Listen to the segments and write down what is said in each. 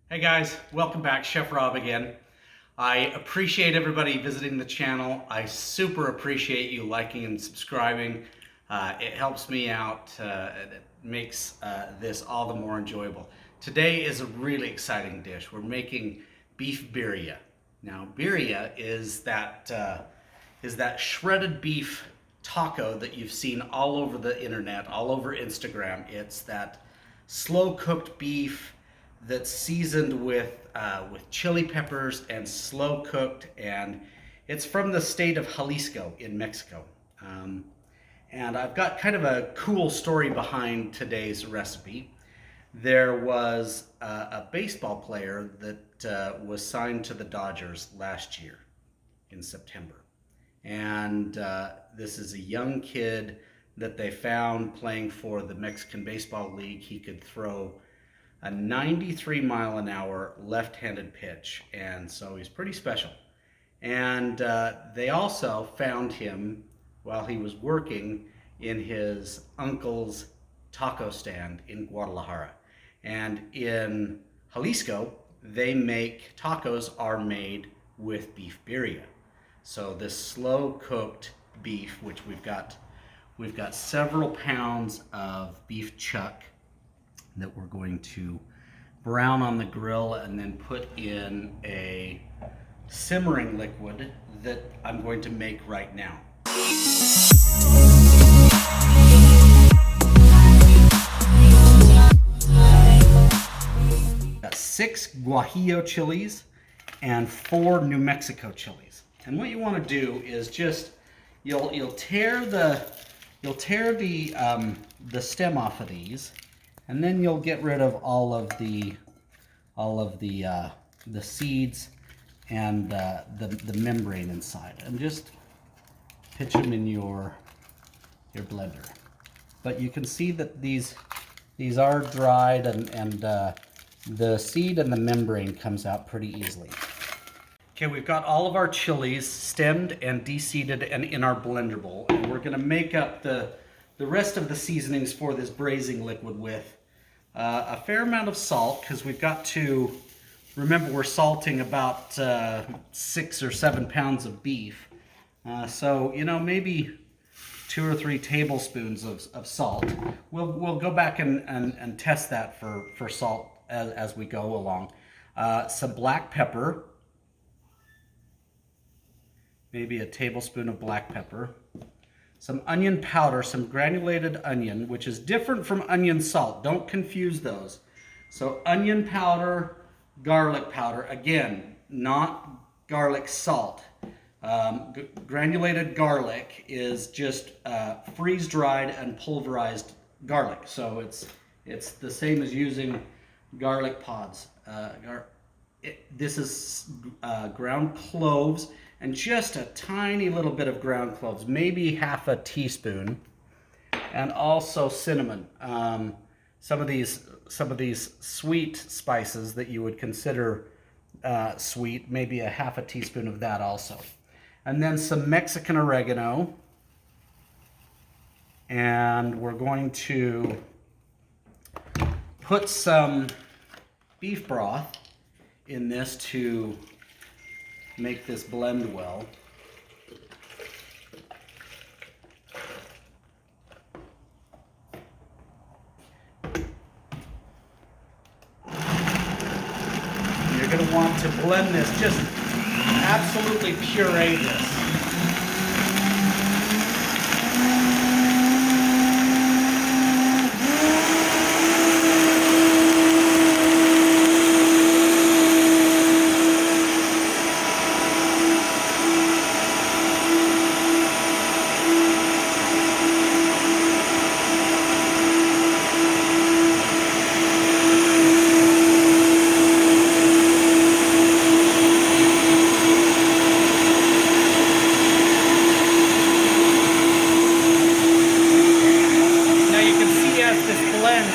Hey guys, welcome back. Chef Rob again. I appreciate everybody visiting the channel. I super appreciate you liking and subscribing. It helps me out. It makes this all the more enjoyable. Today is a really exciting dish. We're making beef birria. Now, birria is that shredded beef taco that you've seen all over the internet, all over Instagram. It's that slow cooked beef that's seasoned with chili peppers and slow cooked, and it's from the state of Jalisco in Mexico. And I've got kind of a cool story behind today's recipe. There was a baseball player that was signed to the Dodgers last year in September. And this is a young kid that they found playing for the Mexican Baseball League. He could throw a 93-mile-an-hour left-handed pitch, and so he's pretty special. And they also found him while he was working in his uncle's taco stand in Guadalajara. And in Jalisco, tacos are made with beef birria. So this slow-cooked beef, which we've got several pounds of beef chuck that we're going to brown on the grill and then put in a simmering liquid that I'm going to make right now. Got 6 guajillo chilies and 4 New Mexico chilies. And what you want to do is just you'll tear the stem off of these, and then you'll get rid of all of the seeds and the membrane inside, and just pitch them in your blender. But you can see that these are dried, and the seed and the membrane comes out pretty easily. Okay, we've got all of our chilies stemmed and de-seeded and in our blender bowl, and we're going to make up the rest of the seasonings for this braising liquid with a fair amount of salt, because we've got to remember we're salting about 6 or 7 pounds of beef. So, maybe 2 or 3 tablespoons of salt. We'll go back and test that for salt as we go along. Some black pepper, maybe a tablespoon of black pepper. Some onion powder, some granulated onion, which is different from onion salt. Don't confuse those. So onion powder, garlic powder, again, not garlic salt. Granulated garlic is just freeze-dried and pulverized garlic. So it's the same as using garlic pods. This is ground cloves, and just a tiny little bit of ground cloves, maybe half a teaspoon, and also cinnamon. Some of these sweet spices that you would consider sweet, maybe a half a teaspoon of that also. And then some Mexican oregano, and we're going to put some beef broth in this to make this blend well. You're going to want to blend this, just absolutely puree this.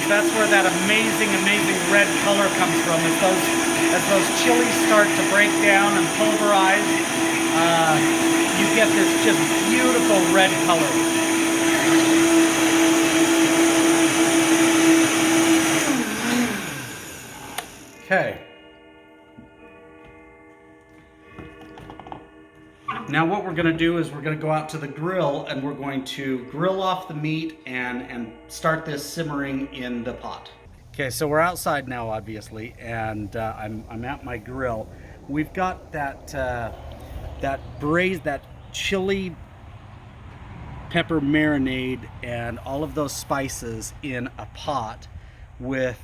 That's where that amazing red color comes from. As those chilies start to break down and pulverize, you get this just beautiful red color. Okay, Now what we're gonna do is we're gonna go out to the grill and we're going to grill off the meat and start this simmering in the pot. Okay, so we're outside now, obviously, and I'm at my grill. We've got that braise, that chili pepper marinade and all of those spices in a pot with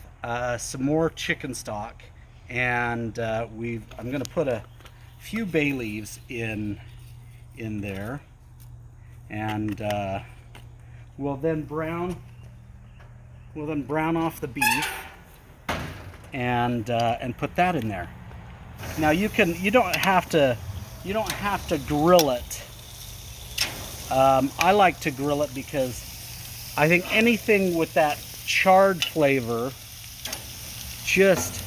some more chicken stock, and I'm gonna put a few bay leaves in there, and we'll then brown off the beef and put that in there. Now you don't have to grill it. I like to grill it because I think anything with that charred flavor just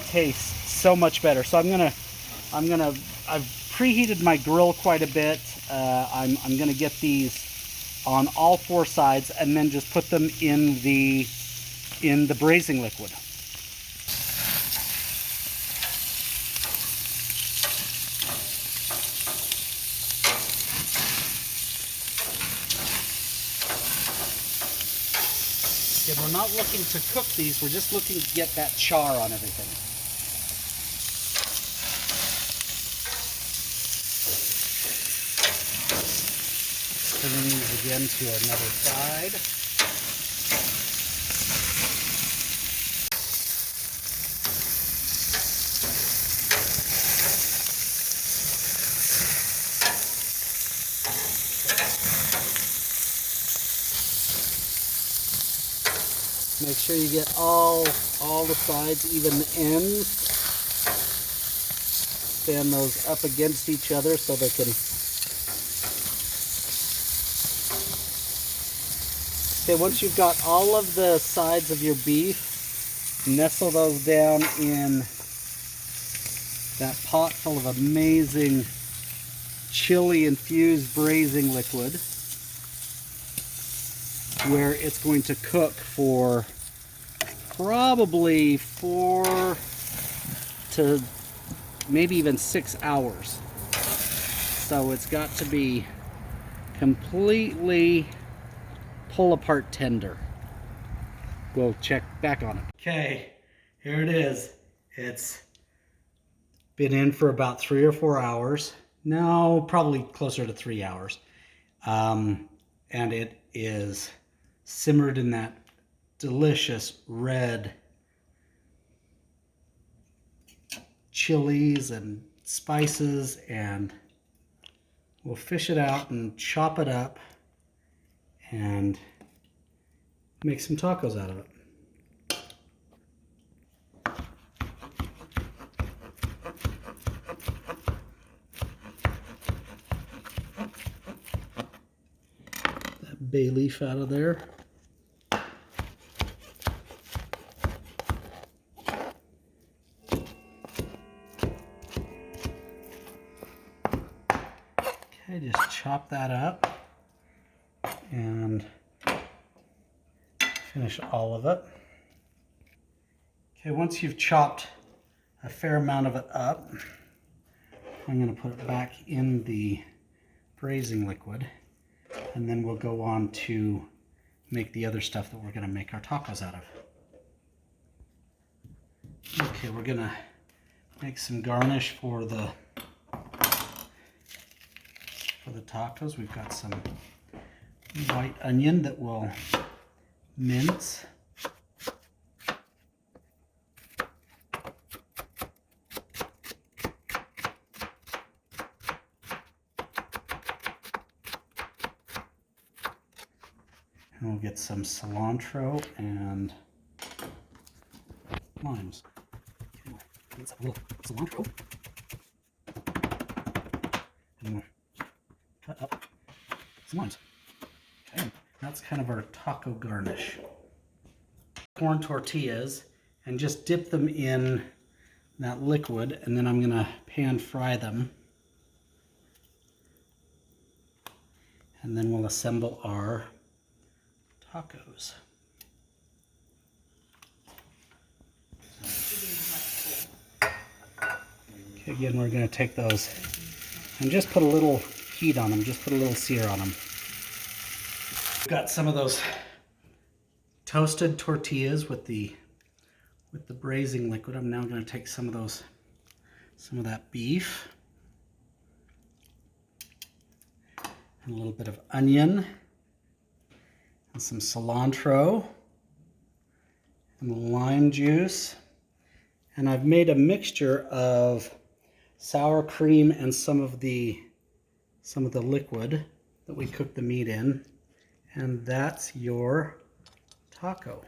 tastes so much better. So I've preheated my grill quite a bit. I'm gonna get these on all four sides and then just put them in the braising liquid. Okay, we're not looking to cook these, we're just looking to get that char on everything. Turning these again to another side. Make sure you get all the sides, even the ends. Stand those up against each other so they can. Okay, once you've got all of the sides of your beef, nestle those down in that pot full of amazing chili infused braising liquid, where it's going to cook for probably 4 to maybe even 6 hours. So it's got to be completely pull apart tender. We'll check back on it. Okay, here it is. It's been in for about 3 or 4 hours. No, probably closer to 3 hours. And it is simmered in that delicious red chilies and spices, and we'll fish it out and chop it up and make some tacos out of it. That bay leaf out of there. Okay, just chop that up and finish all of it. Okay, once you've chopped a fair amount of it up, I'm going to put it back in the braising liquid, and then we'll go on to make the other stuff that we're going to make our tacos out of. Okay, we're going to make some garnish for the tacos. We've got some white onion that we'll mince. And we'll get some cilantro and limes. Okay, let's have a little cilantro. And we'll cut up some limes. Okay, that's kind of our taco garnish. Corn tortillas, and just dip them in that liquid, and then I'm going to pan fry them. And then we'll assemble our tacos. Okay, again, we're going to take those And just put a little heat on them, just put a little sear on them. Got some of those toasted tortillas with the braising liquid. I'm now going to take some of that beef and a little bit of onion and some cilantro and lime juice. And I've made a mixture of sour cream and some of the liquid that we cooked the meat in. And that's your taco.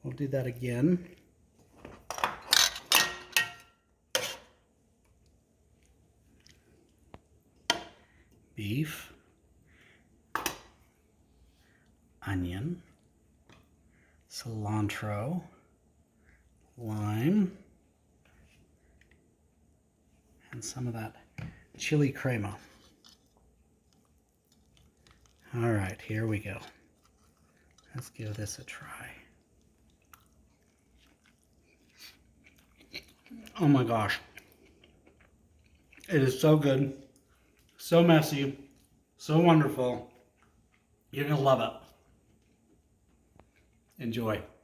We'll do that again. Beef, onion, cilantro, lime, and some of that chili crema. All right, here we go. Let's give this a try. Oh my gosh. It is so good, so messy, so wonderful. You're gonna love it. Enjoy.